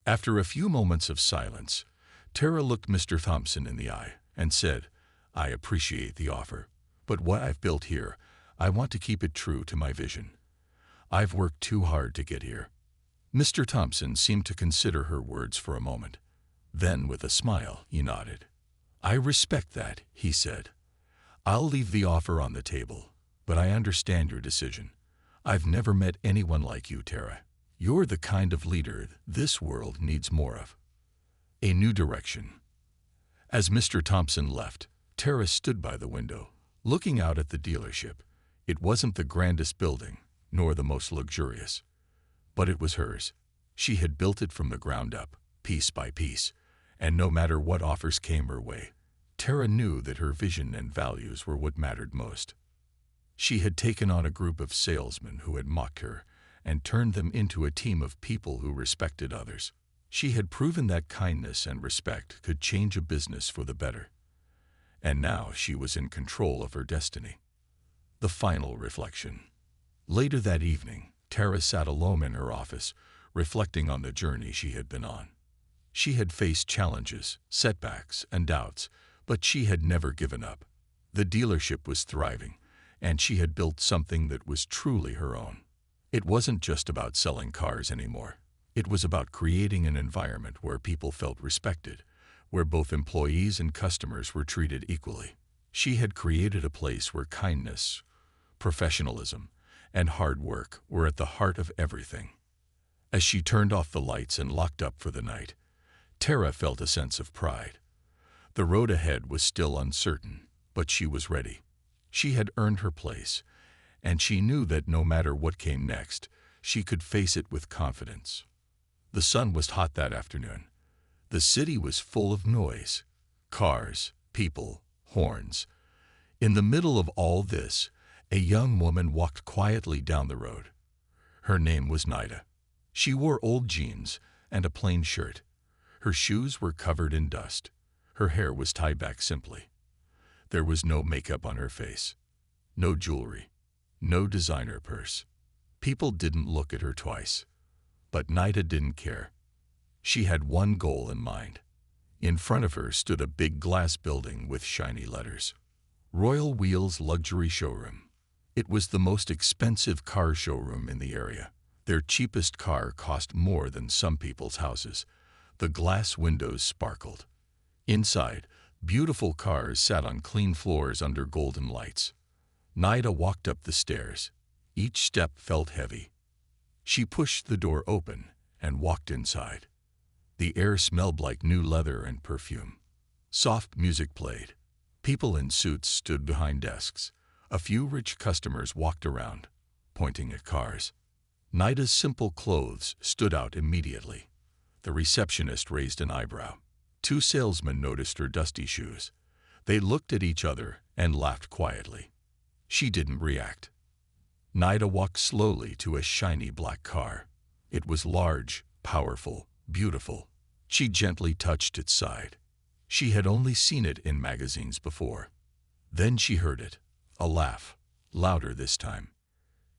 After a few moments of silence, Tara looked Mr. Thompson in the eye and said, "I appreciate the offer, but what I've built here, I want to keep it true to my vision. I've worked too hard to get here." Mr. Thompson seemed to consider her words for a moment. Then, with a smile, he nodded. "I respect that," he said. "I'll leave the offer on the table, but I understand your decision. I've never met anyone like you, Tara. You're the kind of leader this world needs more of." A new direction. As Mr. Thompson left, Tara stood by the window, looking out at the dealership. It wasn't the grandest building, nor the most luxurious, but it was hers. She had built it from the ground up, piece by piece, and no matter what offers came her way, Tara knew that her vision and values were what mattered most. She had taken on a group of salesmen who had mocked her and turned them into a team of people who respected others. She had proven that kindness and respect could change a business for the better. And now she was in control of her destiny. The final reflection. Later that evening, Tara sat alone in her office, reflecting on the journey she had been on. She had faced challenges, setbacks, and doubts, but she had never given up. The dealership was thriving, and she had built something that was truly her own. It wasn't just about selling cars anymore. It was about creating an environment where people felt respected, where both employees and customers were treated equally. She had created a place where kindness, professionalism, and hard work were at the heart of everything. As she turned off the lights and locked up for the night, Tara felt a sense of pride. The road ahead was still uncertain, but she was ready. She had earned her place, and she knew that no matter what came next, she could face it with confidence. The sun was hot that afternoon. The city was full of noise, cars, people, horns. In the middle of all this, a young woman walked quietly down the road. Her name was Nida. She wore old jeans and a plain shirt. Her shoes were covered in dust. Her hair was tied back simply. There was no makeup on her face, no jewelry, no designer purse. People didn't look at her twice. But Nida didn't care. She had one goal in mind. In front of her stood a big glass building with shiny letters. Royal Wheels Luxury Showroom. It was the most expensive car showroom in the area. Their cheapest car cost more than some people's houses. The glass windows sparkled. Inside, beautiful cars sat on clean floors under golden lights. Nida walked up the stairs. Each step felt heavy. She pushed the door open and walked inside. The air smelled like new leather and perfume. Soft music played. People in suits stood behind desks. A few rich customers walked around, pointing at cars. Nida's simple clothes stood out immediately. The receptionist raised an eyebrow. Two salesmen noticed her dusty shoes. They looked at each other and laughed quietly. She didn't react. Nida walked slowly to a shiny black car. It was large, powerful, beautiful. She gently touched its side. She had only seen it in magazines before. Then she heard it, a laugh, louder this time.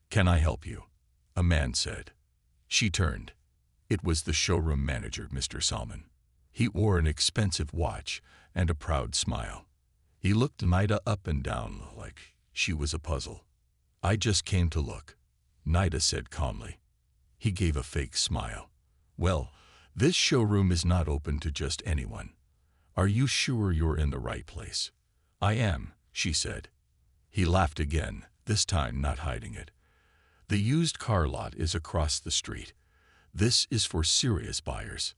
"Can I help you?" a man said. She turned. It was the showroom manager, Mr. Salman. He wore an expensive watch and a proud smile. He looked Nida up and down like she was a puzzle. "I just came to look," Nida said calmly. He gave a fake smile. "Well, this showroom is not open to just anyone. Are you sure you're in the right place?" "I am," she said. He laughed again, this time not hiding it. "The used car lot is across the street. This is for serious buyers."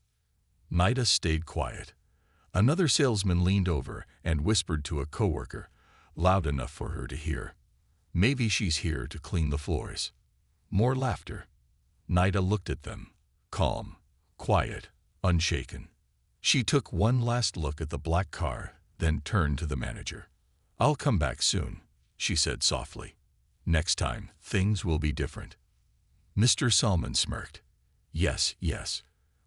Nida stayed quiet. Another salesman leaned over and whispered to a coworker, loud enough for her to hear. "Maybe she's here to clean the floors." More laughter. Nida looked at them, calm, quiet, unshaken. She took one last look at the black car, then turned to the manager. "I'll come back soon," she said softly. "Next time, things will be different." Mr. Salman smirked. "Yes, yes.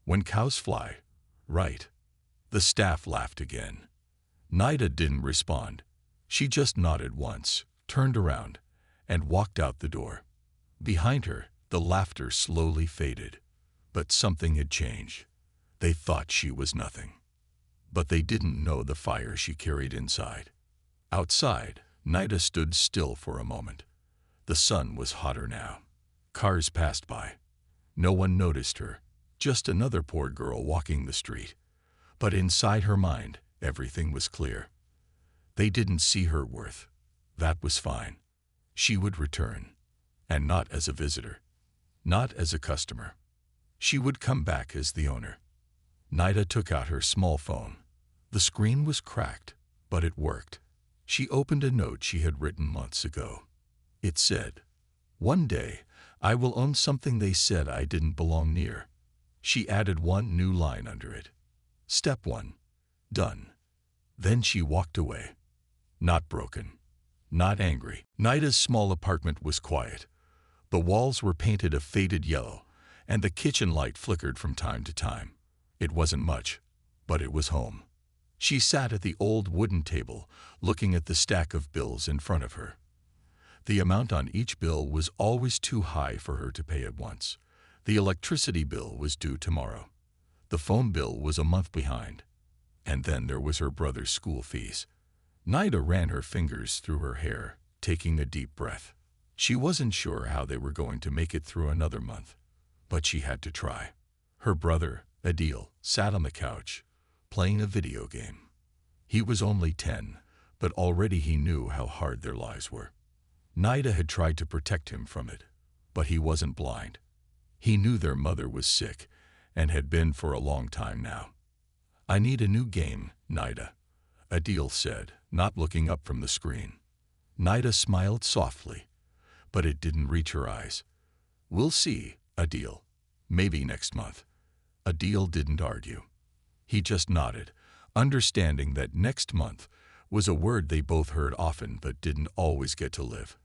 When cows fly, right." The staff laughed again. Nida didn't respond. She just nodded once, turned around, and walked out the door. Behind her, the laughter slowly faded. But something had changed. They thought she was nothing. But they didn't know the fire she carried inside. Outside, Nida stood still for a moment. The sun was hotter now. Cars passed by. No one noticed her, just another poor girl walking the street. But inside her mind, everything was clear. They didn't see her worth. That was fine. She would return. And not as a visitor. Not as a customer. She would come back as the owner. Nida took out her small phone. The screen was cracked, but it worked. She opened a note she had written months ago. It said, "One day, I will own something they said I didn't belong near." She added one new line under it. Step 1. Done. Then she walked away. Not broken. Not angry. Nida's small apartment was quiet. The walls were painted a faded yellow, and the kitchen light flickered from time to time. It wasn't much, but it was home. She sat at the old wooden table, looking at the stack of bills in front of her. The amount on each bill was always too high for her to pay at once. The electricity bill was due tomorrow. The phone bill was a month behind. And then there was her brother's school fees. Nida ran her fingers through her hair, taking a deep breath. She wasn't sure how they were going to make it through another month, but she had to try. Her brother, Adil, sat on the couch, playing a video game. He was only 10, but already he knew how hard their lives were. Nida had tried to protect him from it, but he wasn't blind. He knew their mother was sick, and had been for a long time now. "I need a new game, Nida," Adil said, not looking up from the screen. Nida smiled softly, but it didn't reach her eyes. "We'll see, Adil. Maybe next month." Adil didn't argue. He just nodded, understanding that next month was a word they both heard often but didn't always get to live.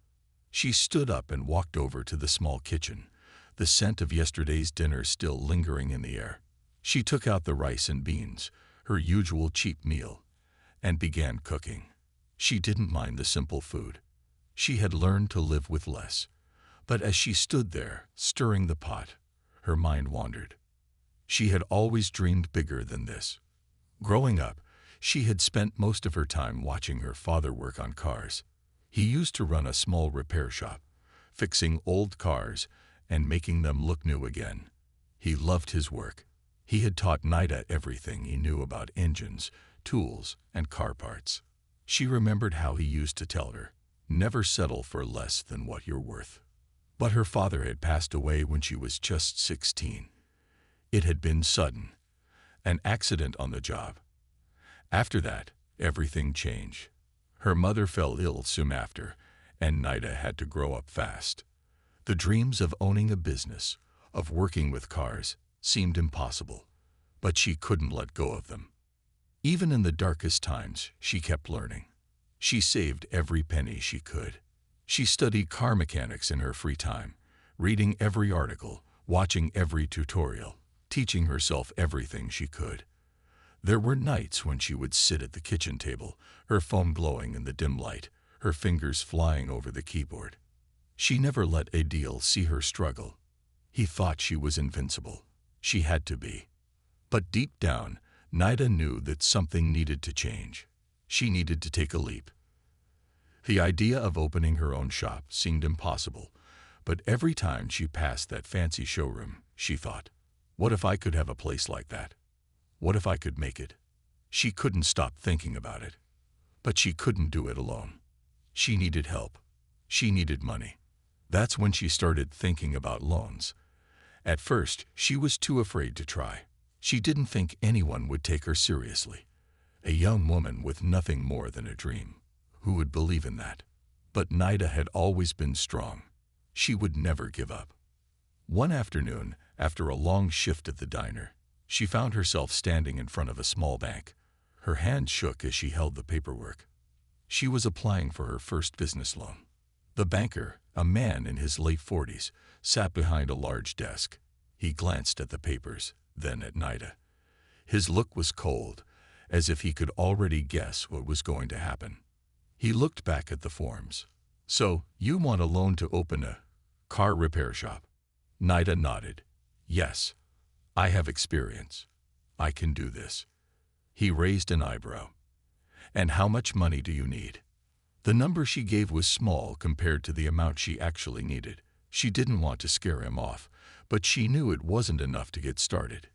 She stood up and walked over to the small kitchen, the scent of yesterday's dinner still lingering in the air. She took out the rice and beans, her usual cheap meal, and began cooking. She didn't mind the simple food. She had learned to live with less. But as she stood there, stirring the pot, her mind wandered. She had always dreamed bigger than this. Growing up, she had spent most of her time watching her father work on cars. He used to run a small repair shop, fixing old cars and making them look new again. He loved his work. He had taught Nida everything he knew about engines, tools, and car parts. She remembered how he used to tell her, "Never settle for less than what you're worth." But her father had passed away when she was just 16. It had been sudden, an accident on the job. After that, everything changed. Her mother fell ill soon after, and Nida had to grow up fast. The dreams of owning a business, of working with cars, seemed impossible, but she couldn't let go of them. Even in the darkest times, she kept learning. She saved every penny she could. She studied car mechanics in her free time, reading every article, watching every tutorial, teaching herself everything she could. There were nights when she would sit at the kitchen table, her phone glowing in the dim light, her fingers flying over the keyboard. She never let Adil see her struggle. He thought she was invincible. She had to be. But deep down, Nida knew that something needed to change. She needed to take a leap. The idea of opening her own shop seemed impossible, but every time she passed that fancy showroom, she thought, what if I could have a place like that? What if I could make it? She couldn't stop thinking about it. But she couldn't do it alone. She needed help. She needed money. That's when she started thinking about loans. At first, she was too afraid to try. She didn't think anyone would take her seriously. A young woman with nothing more than a dream. Who would believe in that? But Nida had always been strong. She would never give up. One afternoon, after a long shift at the diner, she found herself standing in front of a small bank. Her hand shook as she held the paperwork. She was applying for her first business loan. The banker, a man in his late 40s, sat behind a large desk. He glanced at the papers, then at Nida. His look was cold, as if he could already guess what was going to happen. He looked back at the forms. "So, you want a loan to open a car repair shop?" Nida nodded. "Yes, I have experience." I can do this. He raised an eyebrow. And how much money do you need? The number she gave was small compared to the amount she actually needed. She didn't want to scare him off, but she knew it wasn't enough to get started.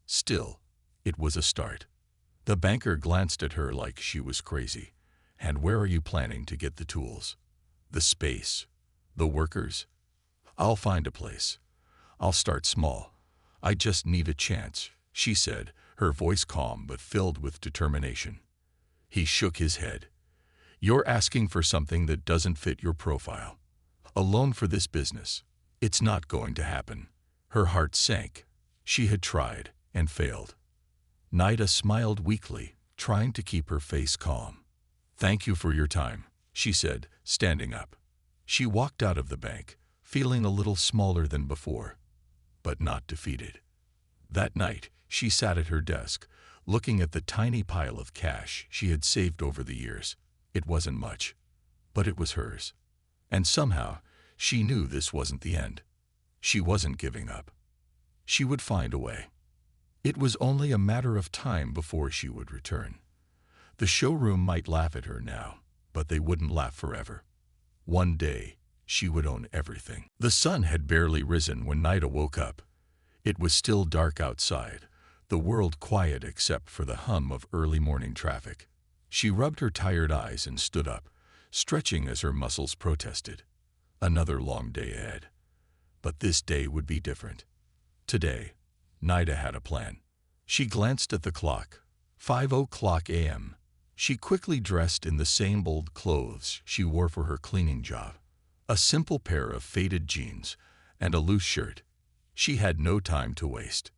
Still, it was a start. The banker glanced at her like she was crazy. And where are you planning to get the tools? The space? The workers? I'll find a place. I'll start small. I just need a chance, she said, her voice calm but filled with determination. He shook his head. You're asking for something that doesn't fit your profile. A loan for this business. It's not going to happen. Her heart sank. She had tried and failed. Nida smiled weakly, trying to keep her face calm. Thank you for your time, she said, standing up. She walked out of the bank, feeling a little smaller than before, but not defeated. That night, she sat at her desk, looking at the tiny pile of cash she had saved over the years. It wasn't much, but it was hers. And somehow, she knew this wasn't the end. She wasn't giving up. She would find a way. It was only a matter of time before she would return. The showroom might laugh at her now, but they wouldn't laugh forever. One day, she would own everything. The sun had barely risen when Nida woke up. It was still dark outside, the world quiet except for the hum of early morning traffic. She rubbed her tired eyes and stood up, stretching as her muscles protested. Another long day ahead. But this day would be different. Today, Nida had a plan. She glanced at the clock. 5:00 a.m. She quickly dressed in the same old clothes she wore for her cleaning job. A simple pair of faded jeans and a loose shirt. She had no time to waste.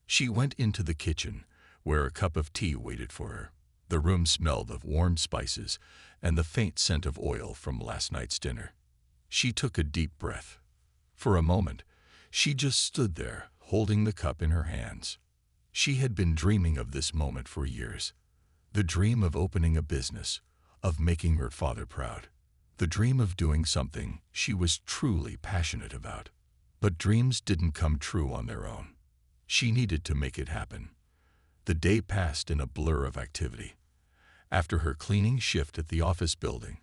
She went into the kitchen, where a cup of tea waited for her. The room smelled of warm spices and the faint scent of oil from last night's dinner. She took a deep breath. For a moment, she just stood there, holding the cup in her hands. She had been dreaming of this moment for years. The dream of opening a business, of making her father proud. The dream of doing something she was truly passionate about. But dreams didn't come true on their own. She needed to make it happen. The day passed in a blur of activity. After her cleaning shift at the office building,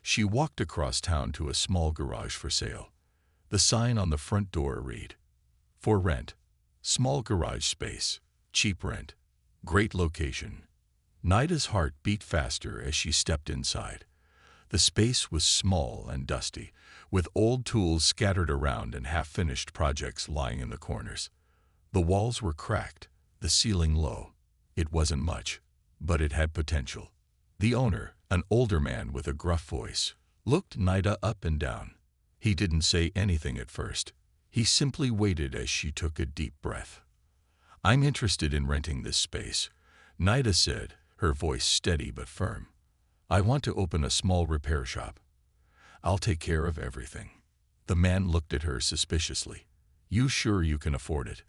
she walked across town to a small garage for sale. The sign on the front door read, "For rent, small garage space, cheap rent, great location." Nida's heart beat faster as she stepped inside. The space was small and dusty, with old tools scattered around and half-finished projects lying in the corners. The walls were cracked, the ceiling low. It wasn't much, but it had potential. The owner, an older man with a gruff voice, looked Nida up and down. He didn't say anything at first. He simply waited as she took a deep breath. "I'm interested in renting this space," Nida said, her voice steady but firm. "I want to open a small repair shop. I'll take care of everything." The man looked at her suspiciously. "You sure you can afford it?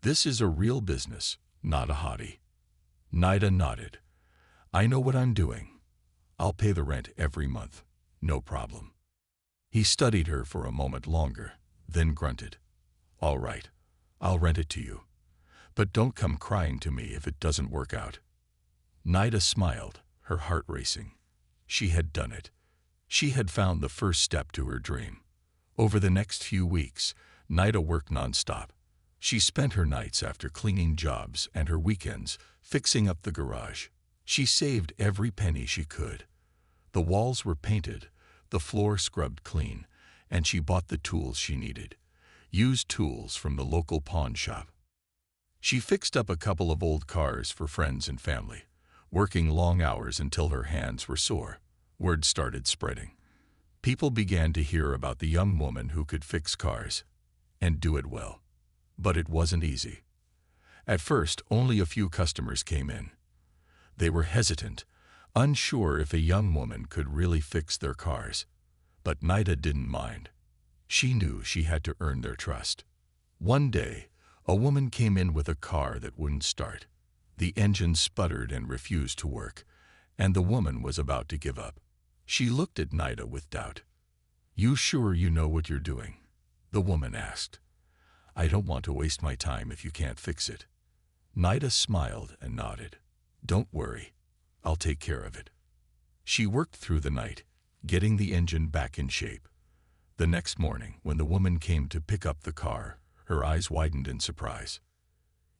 This is a real business, not a hobby." Nida nodded. "I know what I'm doing. I'll pay the rent every month. No problem." He studied her for a moment longer, then grunted. "All right, I'll rent it to you. But don't come crying to me if it doesn't work out." Nida smiled, her heart racing. She had done it. She had found the first step to her dream. Over the next few weeks, Nida worked nonstop. She spent her nights after cleaning jobs and her weekends fixing up the garage. She saved every penny she could. The walls were painted, the floor scrubbed clean, and she bought the tools she needed. Used tools from the local pawn shop. She fixed up a couple of old cars for friends and family, working long hours until her hands were sore. Word started spreading. People began to hear about the young woman who could fix cars, and do it well. But it wasn't easy. At first, only a few customers came in. They were hesitant, unsure if a young woman could really fix their cars. But Nida didn't mind. She knew she had to earn their trust. One day, a woman came in with a car that wouldn't start. The engine sputtered and refused to work, and the woman was about to give up. She looked at Nida with doubt. "You sure you know what you're doing?" the woman asked. "I don't want to waste my time if you can't fix it." Nida smiled and nodded. Don't worry, I'll take care of it. She worked through the night, getting the engine back in shape. The next morning, when the woman came to pick up the car, her eyes widened in surprise.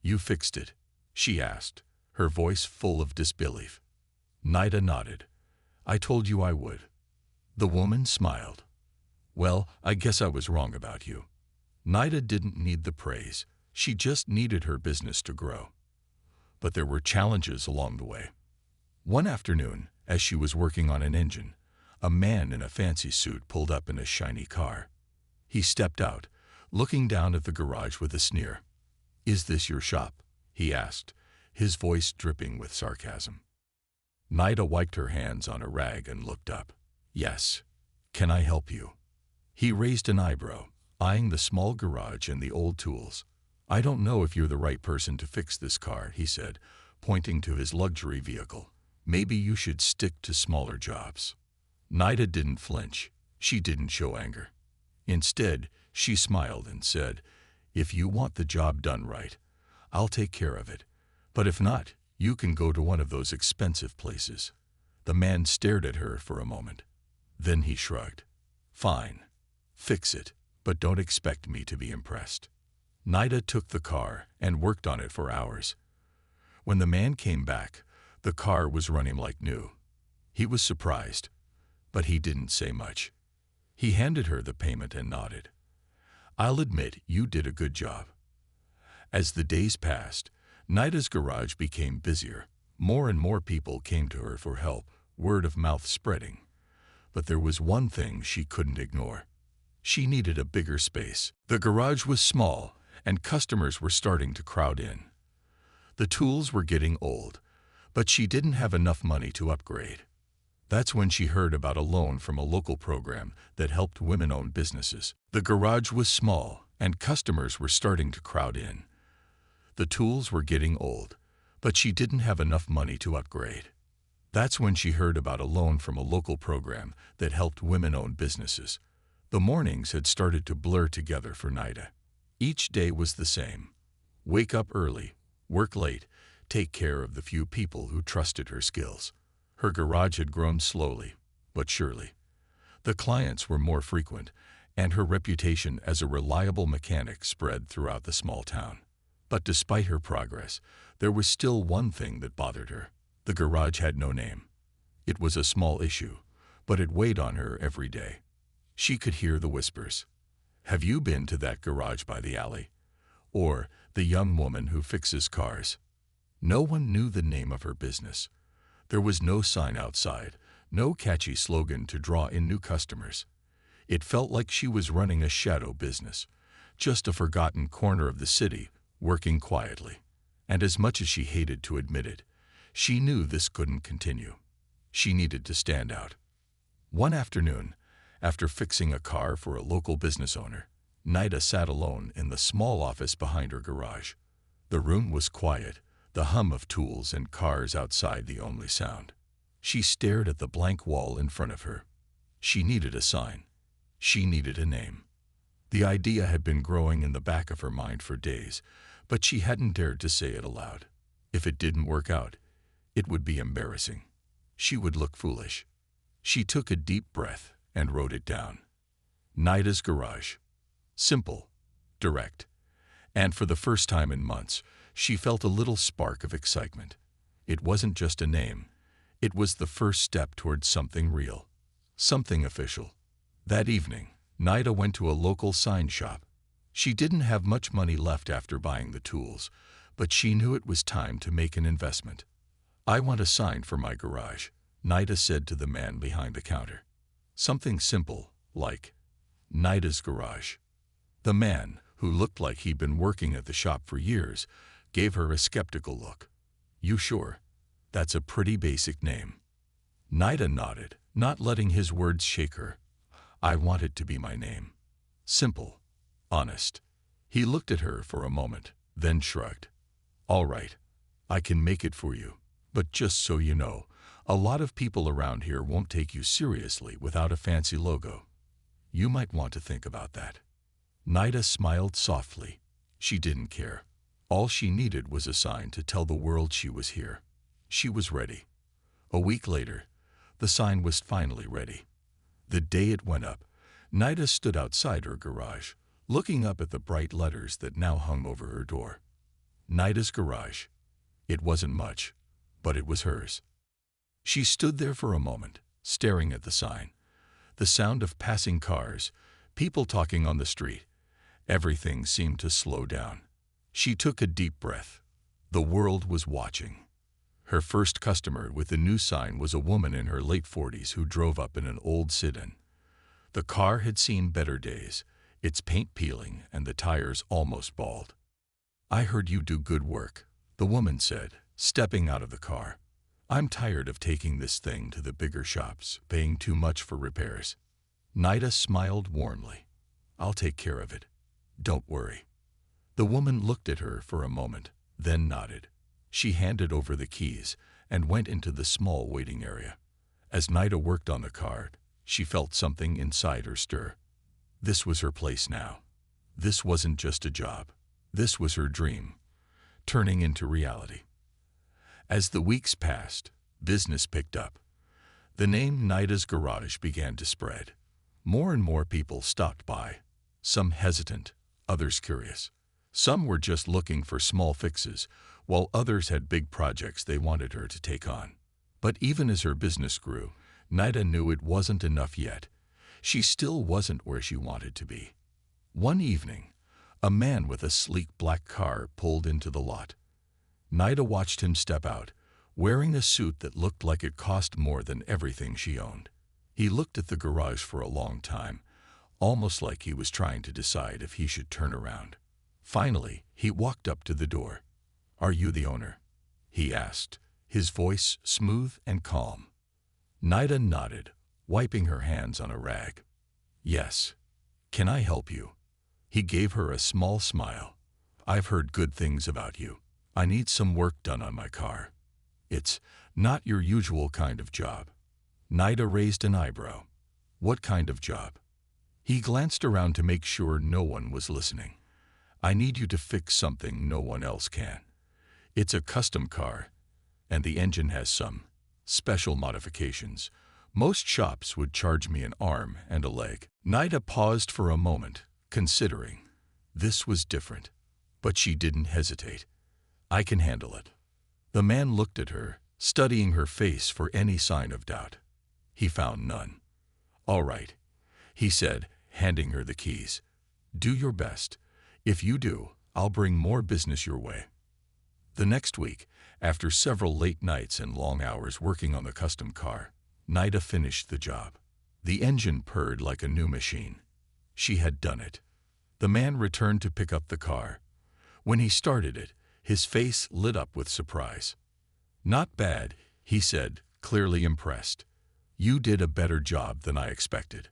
You fixed it? She asked, her voice full of disbelief. Nida nodded. I told you I would. The woman smiled. Well, I guess I was wrong about you. Nida didn't need the praise. She just needed her business to grow. But there were challenges along the way. One afternoon, as she was working on an engine, a man in a fancy suit pulled up in a shiny car. He stepped out, looking down at the garage with a sneer. Is this your shop? He asked, his voice dripping with sarcasm. Nida wiped her hands on a rag and looked up. Yes. Can I help you? He raised an eyebrow, eyeing the small garage and the old tools. I don't know if you're the right person to fix this car, he said, pointing to his luxury vehicle. Maybe you should stick to smaller jobs. Nida didn't flinch. She didn't show anger. Instead, she smiled and said, if you want the job done right, I'll take care of it. But if not, you can go to one of those expensive places. The man stared at her for a moment. Then he shrugged. Fine. Fix it, but don't expect me to be impressed. Nida took the car and worked on it for hours. When the man came back, the car was running like new. He was surprised, but he didn't say much. He handed her the payment and nodded. I'll admit you did a good job. As the days passed, Nida's garage became busier. More and more people came to her for help, word of mouth spreading. But there was one thing she couldn't ignore. She needed a bigger space. The garage was small, and customers were starting to crowd in. The tools were getting old, but she didn't have enough money to upgrade. That's when she heard about a loan from a local program that helped women-owned businesses. The garage was small, and customers were starting to crowd in. The tools were getting old, but she didn't have enough money to upgrade. That's when she heard about a loan from a local program that helped women-owned businesses. The mornings had started to blur together for Nida. Each day was the same. Wake up early, work late, take care of the few people who trusted her skills. Her garage had grown slowly, but surely. The clients were more frequent, and her reputation as a reliable mechanic spread throughout the small town. But despite her progress, there was still one thing that bothered her. The garage had no name. It was a small issue, but it weighed on her every day. She could hear the whispers. Have you been to that garage by the alley? Or the young woman who fixes cars? No one knew the name of her business. There was no sign outside, no catchy slogan to draw in new customers. It felt like she was running a shadow business, just a forgotten corner of the city, working quietly. And as much as she hated to admit it, she knew this couldn't continue. She needed to stand out. One afternoon, after fixing a car for a local business owner, Nida sat alone in the small office behind her garage. The room was quiet, the hum of tools and cars outside the only sound. She stared at the blank wall in front of her. She needed a sign. She needed a name. The idea had been growing in the back of her mind for days, but she hadn't dared to say it aloud. If it didn't work out, it would be embarrassing. She would look foolish. She took a deep breath and wrote it down. Nida's garage. Simple, direct. And for the first time in months, she felt a little spark of excitement. It wasn't just a name. It was the first step towards something real, something official. That evening, Nida went to a local sign shop. She didn't have much money left after buying the tools, but she knew it was time to make an investment. I want a sign for my garage, Nida said to the man behind the counter. Something simple, like Nida's garage. The man, who looked like he'd been working at the shop for years, gave her a skeptical look. You sure? That's a pretty basic name. Nida nodded, not letting his words shake her. I want it to be my name. Simple. Honest. He looked at her for a moment, then shrugged. All right. I can make it for you. But just so you know, a lot of people around here won't take you seriously without a fancy logo. You might want to think about that. Nida smiled softly. She didn't care. All she needed was a sign to tell the world she was here. She was ready. A week later, the sign was finally ready. The day it went up, Nida stood outside her garage, looking up at the bright letters that now hung over her door. Nida's garage. It wasn't much, but it was hers. She stood there for a moment, staring at the sign. The sound of passing cars, people talking on the street. Everything seemed to slow down. She took a deep breath. The world was watching. Her first customer with the new sign was a woman in her late 40s who drove up in an old sedan. The car had seen better days, its paint peeling and the tires almost bald. "I heard you do good work," the woman said, stepping out of the car. "I'm tired of taking this thing to the bigger shops, paying too much for repairs." Nida smiled warmly. "I'll take care of it. Don't worry." The woman looked at her for a moment, then nodded. She handed over the keys and went into the small waiting area. As Nida worked on the car, she felt something inside her stir. This was her place now. This wasn't just a job. This was her dream, turning into reality. As the weeks passed, business picked up. The name Nida's Garage began to spread. More and more people stopped by, some hesitant, others curious. Some were just looking for small fixes, while others had big projects they wanted her to take on. But even as her business grew, Nida knew it wasn't enough yet. She still wasn't where she wanted to be. One evening, a man with a sleek black car pulled into the lot. Nida watched him step out, wearing a suit that looked like it cost more than everything she owned. He looked at the garage for a long time, almost like he was trying to decide if he should turn around. Finally, he walked up to the door. "Are you the owner?" he asked, his voice smooth and calm. Nida nodded, wiping her hands on a rag. "Yes. Can I help you?" He gave her a small smile. "I've heard good things about you. I need some work done on my car." "It's not your usual kind of job." Nida raised an eyebrow. "What kind of job?" He glanced around to make sure no one was listening. "I need you to fix something no one else can. It's a custom car, and the engine has some special modifications. Most shops would charge me an arm and a leg." Nida paused for a moment, considering. This was different, but she didn't hesitate. "I can handle it." The man looked at her, studying her face for any sign of doubt. He found none. "All right," he said, handing her the keys. "Do your best. If you do, I'll bring more business your way." The next week, after several late nights and long hours working on the custom car, Nida finished the job. The engine purred like a new machine. She had done it. The man returned to pick up the car. When he started it, his face lit up with surprise. "Not bad," he said, clearly impressed. "You did a better job than I expected.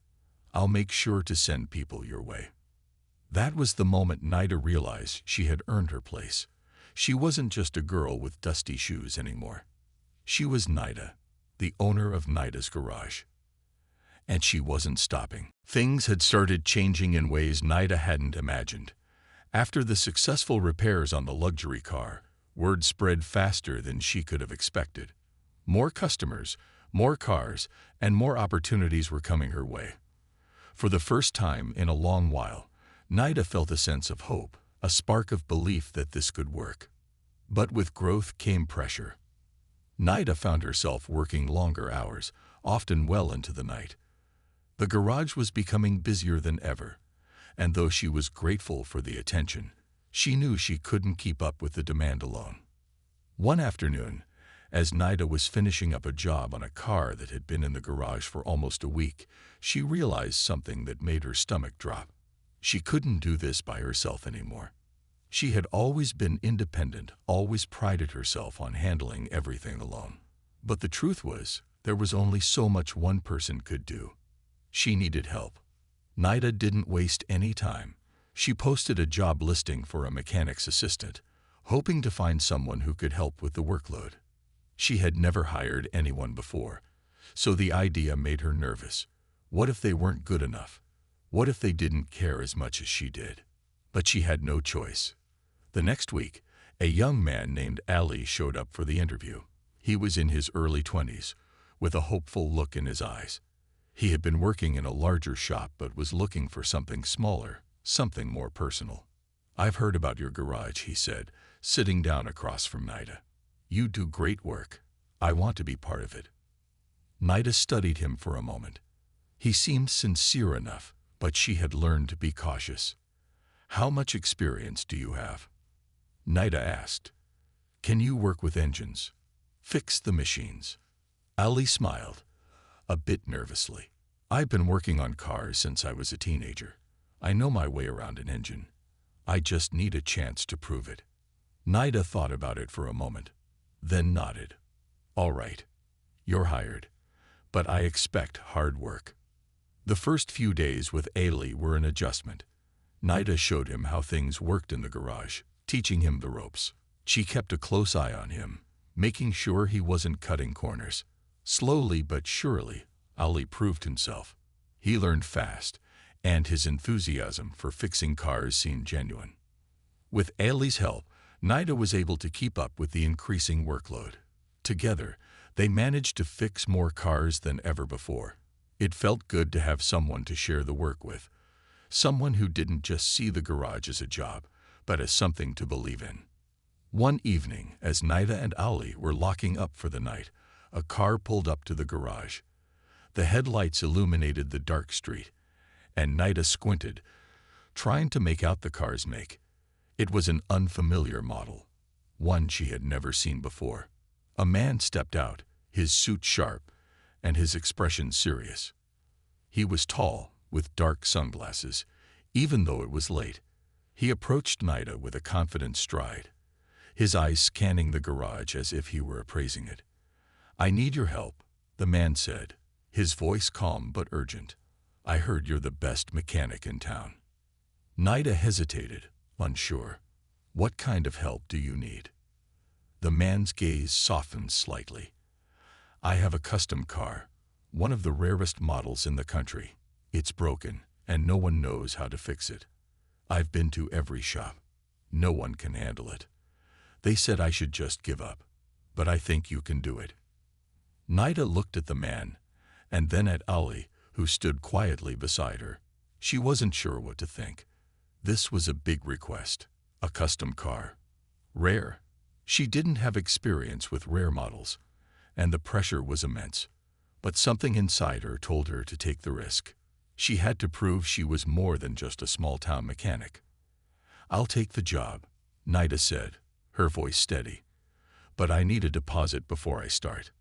I'll make sure to send people your way." That was the moment Nida realized she had earned her place. She wasn't just a girl with dusty shoes anymore. She was Nida, the owner of Nida's Garage. And she wasn't stopping. Things had started changing in ways Nida hadn't imagined. After the successful repairs on the luxury car, word spread faster than she could have expected. More customers, more cars, and more opportunities were coming her way. For the first time in a long while, Nida felt a sense of hope, a spark of belief that this could work. But with growth came pressure. Nida found herself working longer hours, often well into the night. The garage was becoming busier than ever, and though she was grateful for the attention, she knew she couldn't keep up with the demand alone. One afternoon, as Nida was finishing up a job on a car that had been in the garage for almost a week, she realized something that made her stomach drop. She couldn't do this by herself anymore. She had always been independent, always prided herself on handling everything alone. But the truth was, there was only so much one person could do. She needed help. Nida didn't waste any time. She posted a job listing for a mechanic's assistant, hoping to find someone who could help with the workload. She had never hired anyone before, so the idea made her nervous. What if they weren't good enough? What if they didn't care as much as she did? But she had no choice. The next week, A young man named Ali showed up for the interview. He was in his early 20s, with a hopeful look in his eyes. He had been working in a larger shop but was looking for something smaller, something more personal. "I've heard about your garage," he said, sitting down across from Nida. "You do great work. I want to be part of it." Nida studied him for a moment. He seemed sincere enough, but she had learned to be cautious. "How much experience do you have?" Nida asked. "Can you work with engines? Fix the machines?" Ali smiled, a bit nervously. "I've been working on cars since I was a teenager. I know my way around an engine. I just need a chance to prove it." Nida thought about it for a moment, then nodded. "All right, you're hired, but I expect hard work." The first few days with Ali were an adjustment. Nida showed him how things worked in the garage, teaching him the ropes. She kept a close eye on him, making sure he wasn't cutting corners. Slowly but surely, Ali proved himself. He learned fast, and his enthusiasm for fixing cars seemed genuine. With Ali's help, Nida was able to keep up with the increasing workload. Together, they managed to fix more cars than ever before. It felt good to have someone to share the work with, someone who didn't just see the garage as a job, but as something to believe in. One evening, as Nida and Ali were locking up for the night, a car pulled up to the garage. The headlights illuminated the dark street, and Nida squinted, trying to make out the car's make. It was an unfamiliar model, one she had never seen before. A man stepped out, his suit sharp, and his expression serious. He was tall, with dark sunglasses, even though it was late. He approached Nida with a confident stride, his eyes scanning the garage as if he were appraising it. "I need your help," the man said, his voice calm but urgent. "I heard you're the best mechanic in town." Nida hesitated, unsure. "What kind of help do you need?" The man's gaze softened slightly. "I have a custom car, one of the rarest models in the country. It's broken, and no one knows how to fix it. I've been to every shop. No one can handle it. They said I should just give up, but I think you can do it." Nida looked at the man, and then at Ali, who stood quietly beside her. She wasn't sure what to think. This was a big request, a custom car. Rare. She didn't have experience with rare models, and the pressure was immense. But something inside her told her to take the risk. She had to prove she was more than just a small-town mechanic. "I'll take the job," Nida said, her voice steady. "But I need a deposit before I start."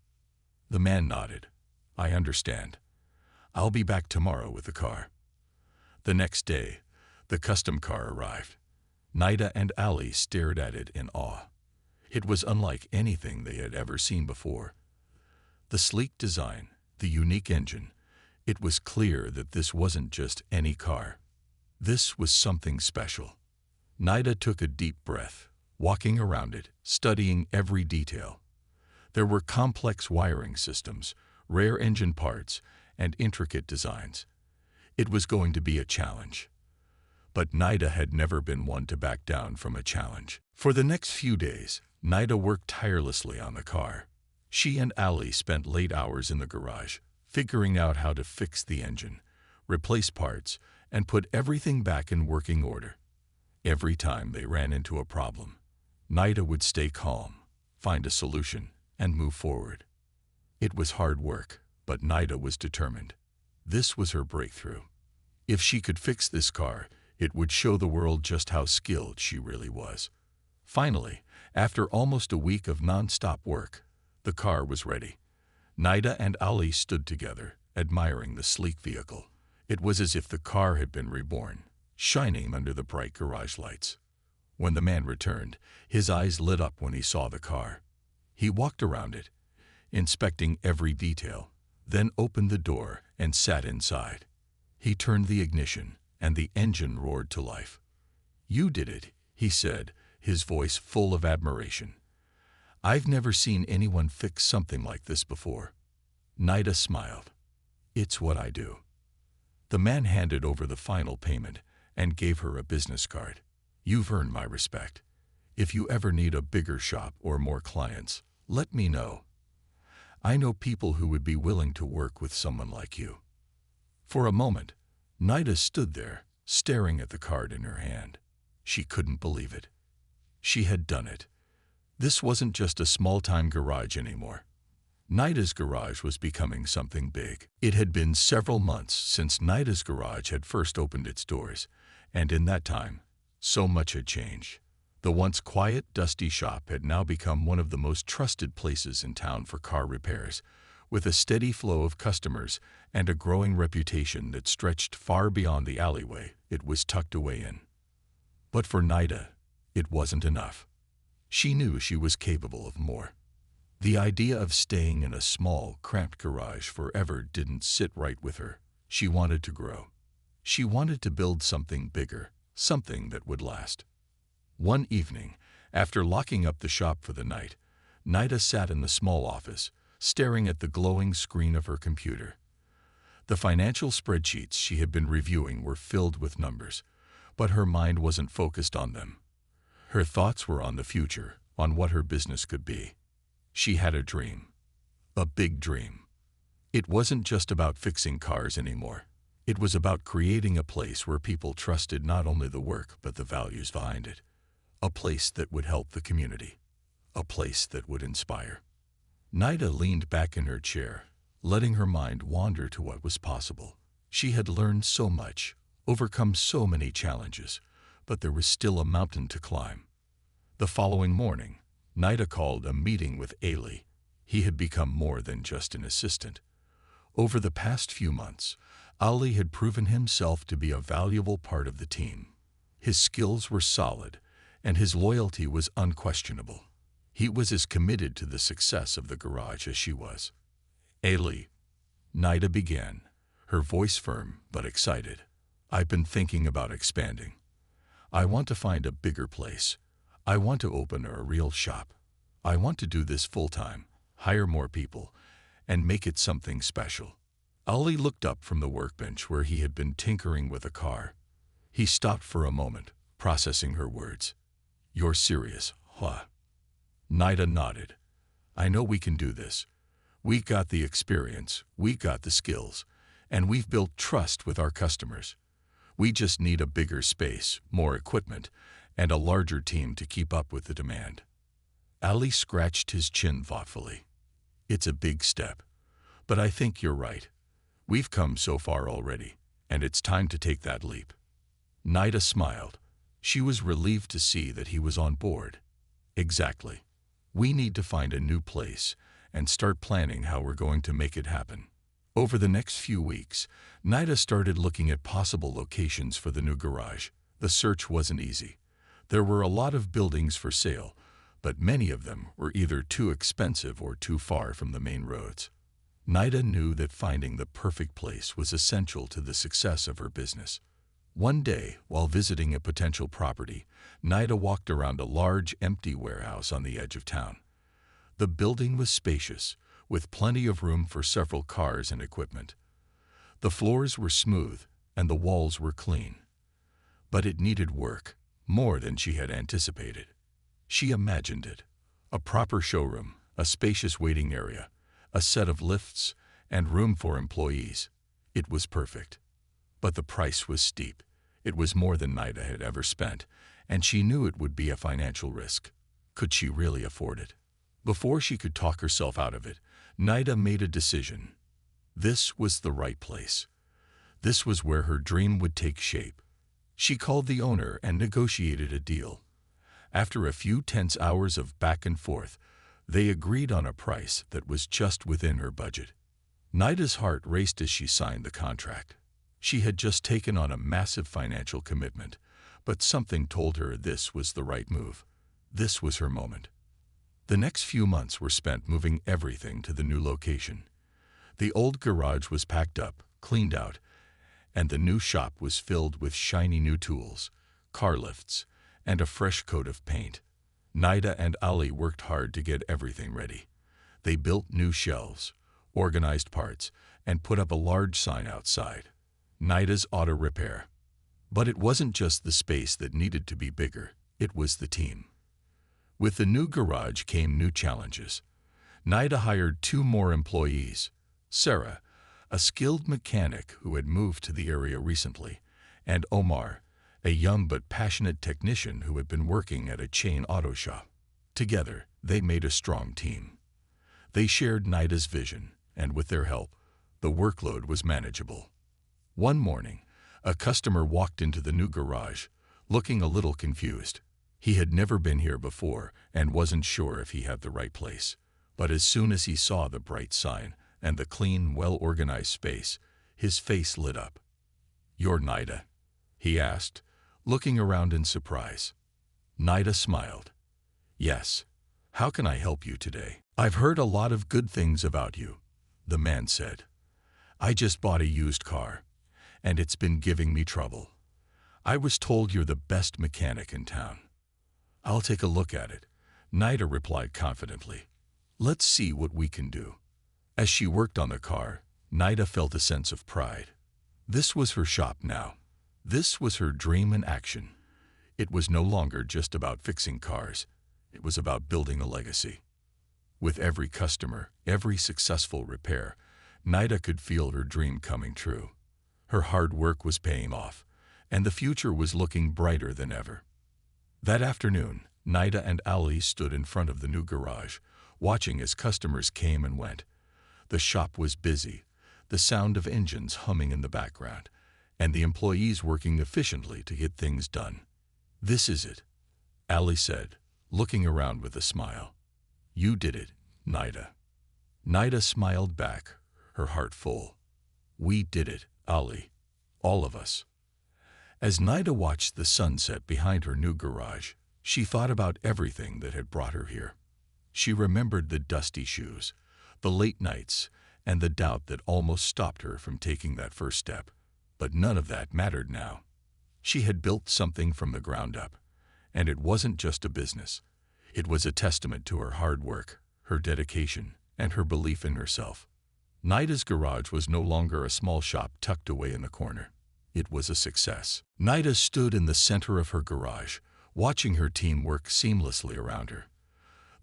The man nodded. "I understand. I'll be back tomorrow with the car." The next day, the custom car arrived. Nida and Ali stared at it in awe. It was unlike anything they had ever seen before. The sleek design, the unique engine, it was clear that this wasn't just any car. This was something special. Nida took a deep breath, walking around it, studying every detail. There were complex wiring systems, rare engine parts, and intricate designs. It was going to be a challenge. But Nida had never been one to back down from a challenge. For the next few days, Nida worked tirelessly on the car. She and Ali spent late hours in the garage, figuring out how to fix the engine, replace parts, and put everything back in working order. Every time they ran into a problem, Nida would stay calm, find a solution, and move forward. It was hard work, but Nida was determined. This was her breakthrough. If she could fix this car, it would show the world just how skilled she really was. Finally, after almost a week of non-stop work, the car was ready. Nida and Ali stood together, admiring the sleek vehicle. It was as if the car had been reborn, shining under the bright garage lights. When the man returned, his eyes lit up when he saw the car. He walked around it, inspecting every detail, then opened the door and sat inside. He turned the ignition, and the engine roared to life. "You did it," he said, his voice full of admiration. "I've never seen anyone fix something like this before." Nida smiled. "It's what I do." The man handed over the final payment and gave her a business card. "You've earned my respect. If you ever need a bigger shop or more clients, let me know. I know people who would be willing to work with someone like you." For a moment, Nida stood there, staring at the card in her hand. She couldn't believe it. She had done it. This wasn't just a small-time garage anymore. Nida's garage was becoming something big. It had been several months since Nida's garage had first opened its doors, and in that time, so much had changed. The once quiet, dusty shop had now become one of the most trusted places in town for car repairs, with a steady flow of customers and a growing reputation that stretched far beyond the alleyway it was tucked away in. But for Nida, it wasn't enough. She knew she was capable of more. The idea of staying in a small, cramped garage forever didn't sit right with her. She wanted to grow. She wanted to build something bigger, something that would last. One evening, after locking up the shop for the night, Nida sat in the small office, staring at the glowing screen of her computer. The financial spreadsheets she had been reviewing were filled with numbers, but her mind wasn't focused on them. Her thoughts were on the future, on what her business could be. She had a dream. A big dream. It wasn't just about fixing cars anymore. It was about creating a place where people trusted not only the work but the values behind it. A place that would help the community. A place that would inspire. Nida leaned back in her chair, letting her mind wander to what was possible. She had learned so much, overcome so many challenges, but there was still a mountain to climb. The following morning, Nida called a meeting with Ali. He had become more than just an assistant. Over the past few months, Ali had proven himself to be a valuable part of the team. His skills were solid, and his loyalty was unquestionable. He was as committed to the success of the garage as she was. "Ali," Nida began, her voice firm but excited. "I've been thinking about expanding. I want to find a bigger place. I want to open a real shop. I want to do this full-time, hire more people, and make it something special." Ali looked up from the workbench where he had been tinkering with a car. He stopped for a moment, processing her words. "You're serious, huh?" Nida nodded. "I know we can do this. We've got the experience, we've got the skills, and we've built trust with our customers. We just need a bigger space, more equipment, and a larger team to keep up with the demand." Ali scratched his chin thoughtfully. "It's a big step, but I think you're right. We've come so far already, and it's time to take that leap." Nida smiled. She was relieved to see that he was on board. "Exactly. We need to find a new place and start planning how we're going to make it happen." Over the next few weeks, Nida started looking at possible locations for the new garage. The search wasn't easy. There were a lot of buildings for sale, but many of them were either too expensive or too far from the main roads. Nida knew that finding the perfect place was essential to the success of her business. One day, while visiting a potential property, Nida walked around a large, empty warehouse on the edge of town. The building was spacious, with plenty of room for several cars and equipment. The floors were smooth, and the walls were clean. But it needed work, more than she had anticipated. She imagined it. A proper showroom, a spacious waiting area, a set of lifts, and room for employees. It was perfect. But the price was steep. It was more than Nida had ever spent, and she knew it would be a financial risk. Could she really afford it? Before she could talk herself out of it, Nida made a decision. This was the right place. This was where her dream would take shape. She called the owner and negotiated a deal. After a few tense hours of back and forth, they agreed on a price that was just within her budget. Nida's heart raced as she signed the contract. She had just taken on a massive financial commitment, but something told her this was the right move. This was her moment. The next few months were spent moving everything to the new location. The old garage was packed up, cleaned out, and the new shop was filled with shiny new tools, car lifts, and a fresh coat of paint. Nida and Ali worked hard to get everything ready. They built new shelves, organized parts, and put up a large sign outside. Nida's Auto Repair. But it wasn't just the space that needed to be bigger, it was the team. With the new garage came new challenges. Nida hired 2 more employees, Sarah, a skilled mechanic who had moved to the area recently, and Omar, a young but passionate technician who had been working at a chain auto shop. Together, they made a strong team. They shared Nida's vision, and with their help, the workload was manageable. One morning, a customer walked into the new garage, looking a little confused. He had never been here before and wasn't sure if he had the right place. But as soon as he saw the bright sign and the clean, well-organized space, his face lit up. "You're Nida?" he asked, looking around in surprise. Nida smiled. "Yes. How can I help you today?" "I've heard a lot of good things about you," the man said. "I just bought a used car, and it's been giving me trouble. I was told you're the best mechanic in town." "I'll take a look at it," Nida replied confidently. "Let's see what we can do." As she worked on the car, Nida felt a sense of pride. This was her shop now. This was her dream in action. It was no longer just about fixing cars. It was about building a legacy. With every customer, every successful repair, Nida could feel her dream coming true. Her hard work was paying off, and the future was looking brighter than ever. That afternoon, Nida and Ali stood in front of the new garage, watching as customers came and went. The shop was busy, the sound of engines humming in the background, and the employees working efficiently to get things done. "This is it," Ali said, looking around with a smile. "You did it, Nida." Nida smiled back, her heart full. "We did it, Ali. All of us." As Nida watched the sunset behind her new garage, she thought about everything that had brought her here. She remembered the dusty shoes, the late nights, and the doubt that almost stopped her from taking that first step. But none of that mattered now. She had built something from the ground up, and it wasn't just a business. It was a testament to her hard work, her dedication, and her belief in herself. Nida's garage was no longer a small shop tucked away in the corner. It was a success. Nida stood in the center of her garage, watching her team work seamlessly around her.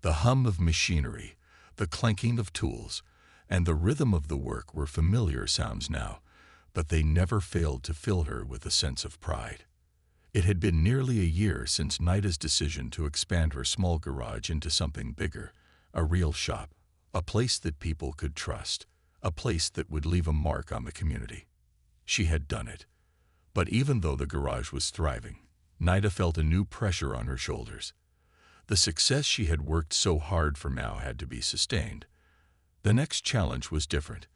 The hum of machinery, the clanking of tools, and the rhythm of the work were familiar sounds now, but they never failed to fill her with a sense of pride. It had been nearly a year since Nida's decision to expand her small garage into something bigger, a real shop, a place that people could trust, a place that would leave a mark on the community. She had done it. But even though the garage was thriving, Nida felt a new pressure on her shoulders. The success she had worked so hard for now had to be sustained. The next challenge was different.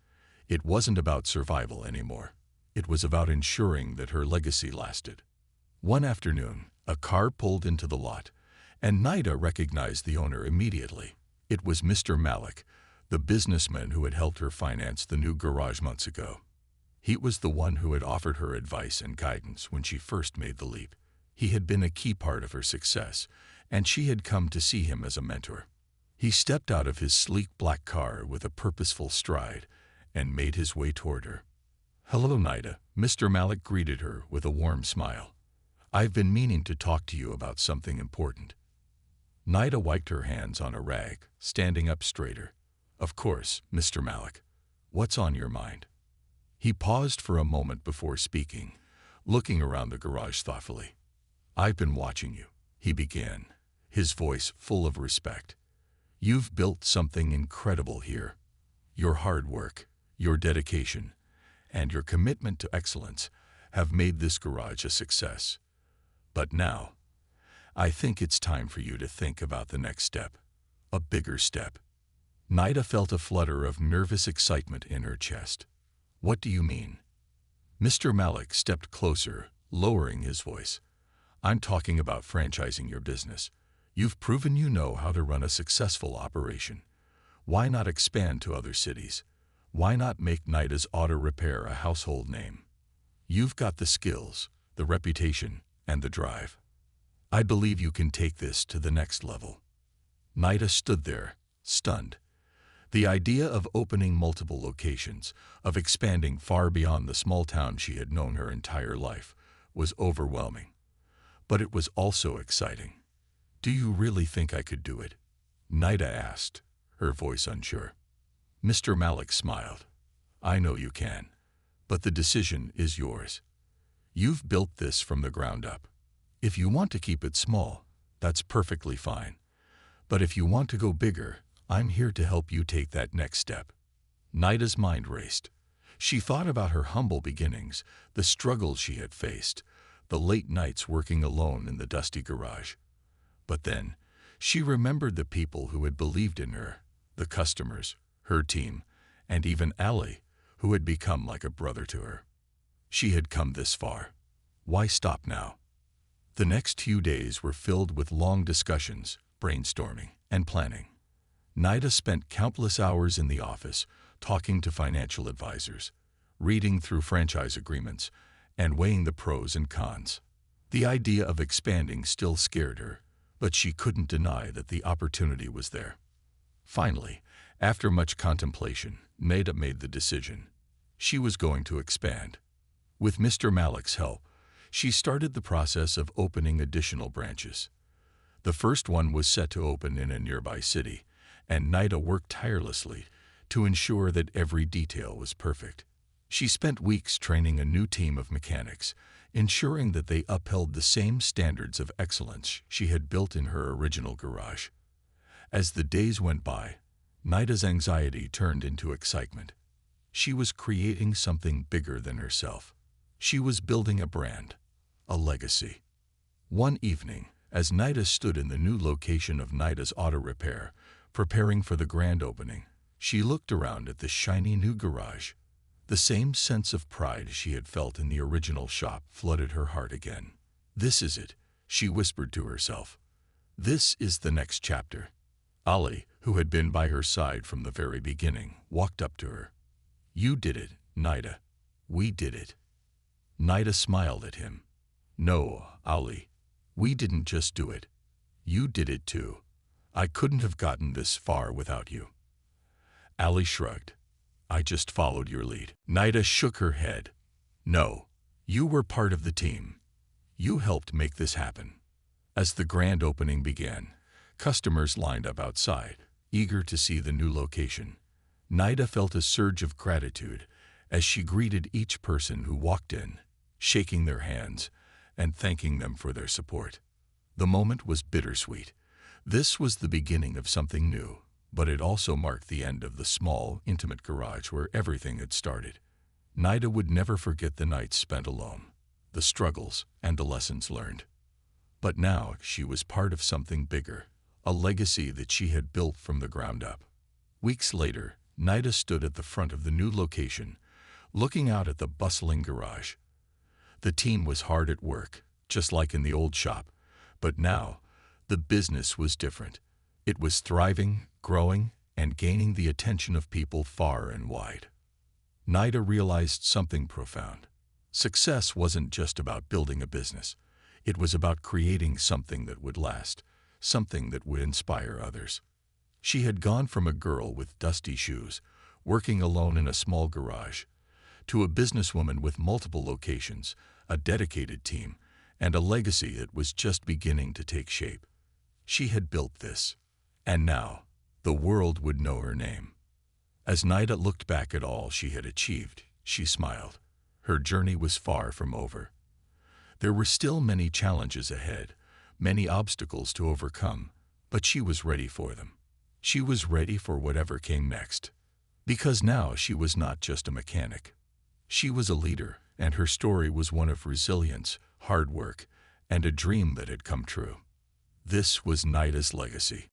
It wasn't about survival anymore. It was about ensuring that her legacy lasted. One afternoon, a car pulled into the lot, and Nida recognized the owner immediately. It was Mr. Malik, the businessman who had helped her finance the new garage months ago. He was the one who had offered her advice and guidance when she first made the leap. He had been a key part of her success, and she had come to see him as a mentor. He stepped out of his sleek black car with a purposeful stride and made his way toward her. "Hello, Nida," Mr. Malik greeted her with a warm smile. "I've been meaning to talk to you about something important." Nida wiped her hands on a rag, standing up straighter. "Of course, Mr. Malik. What's on your mind?" He paused for a moment before speaking, looking around the garage thoughtfully. "I've been watching you," he began, his voice full of respect. "You've built something incredible here. Your hard work, your dedication, and your commitment to excellence have made this garage a success. But now, I think it's time for you to think about the next step, a bigger step." Nida felt a flutter of nervous excitement in her chest. "What do you mean?" Mr. Malik stepped closer, lowering his voice. "I'm talking about franchising your business. You've proven you know how to run a successful operation. Why not expand to other cities? Why not make Nida's Auto Repair a household name? You've got the skills, the reputation, and the drive. I believe you can take this to the next level." Nida stood there, stunned. The idea of opening multiple locations, of expanding far beyond the small town she had known her entire life, was overwhelming. But it was also exciting. Do you really think I could do it? Nida asked, her voice unsure. Mr. Malik smiled. I know you can, but the decision is yours. You've built this from the ground up. If you want to keep it small, that's perfectly fine. But if you want to go bigger, I'm here to help you take that next step. Nida's mind raced. She thought about her humble beginnings, the struggles she had faced, the late nights working alone in the dusty garage. But then, she remembered the people who had believed in her, the customers, her team, and even Ali, who had become like a brother to her. She had come this far. Why stop now? The next few days were filled with long discussions, brainstorming, and planning. Nida spent countless hours in the office, talking to financial advisors, reading through franchise agreements, and weighing the pros and cons. The idea of expanding still scared her, but she couldn't deny that the opportunity was there. Finally, after much contemplation, Nida made the decision. She was going to expand. With Mr. Malik's help, she started the process of opening additional branches. The first one was set to open in a nearby city, and Nida worked tirelessly to ensure that every detail was perfect. She spent weeks training a new team of mechanics, ensuring that they upheld the same standards of excellence she had built in her original garage. As the days went by, Nida's anxiety turned into excitement. She was creating something bigger than herself. She was building a brand, a legacy. One evening, as Nida stood in the new location of Nida's Auto Repair, preparing for the grand opening, she looked around at the shiny new garage. The same sense of pride she had felt in the original shop flooded her heart again. This is it, she whispered to herself. This is the next chapter. Ali, who had been by her side from the very beginning, walked up to her. You did it, Nida. We did it. Nida smiled at him. No, Ali. We didn't just do it. You did it too. I couldn't have gotten this far without you. Ali shrugged. I just followed your lead. Nida shook her head. No, you were part of the team. You helped make this happen. As the grand opening began, customers lined up outside, eager to see the new location. Nida felt a surge of gratitude as she greeted each person who walked in, shaking their hands and thanking them for their support. The moment was bittersweet. This was the beginning of something new, but it also marked the end of the small, intimate garage where everything had started. Nida would never forget the nights spent alone, the struggles and the lessons learned. But now she was part of something bigger, a legacy that she had built from the ground up. Weeks later, Nida stood at the front of the new location, looking out at the bustling garage. The team was hard at work, just like in the old shop, but now the business was different. It was thriving, growing, and gaining the attention of people far and wide. Nida realized something profound. Success wasn't just about building a business. It was about creating something that would last, something that would inspire others. She had gone from a girl with dusty shoes, working alone in a small garage, to a businesswoman with multiple locations, a dedicated team, and a legacy that was just beginning to take shape. She had built this, and now the world would know her name. As Nida looked back at all she had achieved, she smiled. Her journey was far from over. There were still many challenges ahead, many obstacles to overcome, but she was ready for them. She was ready for whatever came next. Because now she was not just a mechanic. She was a leader, and her story was one of resilience, hard work, and a dream that had come true. This was Nida's legacy.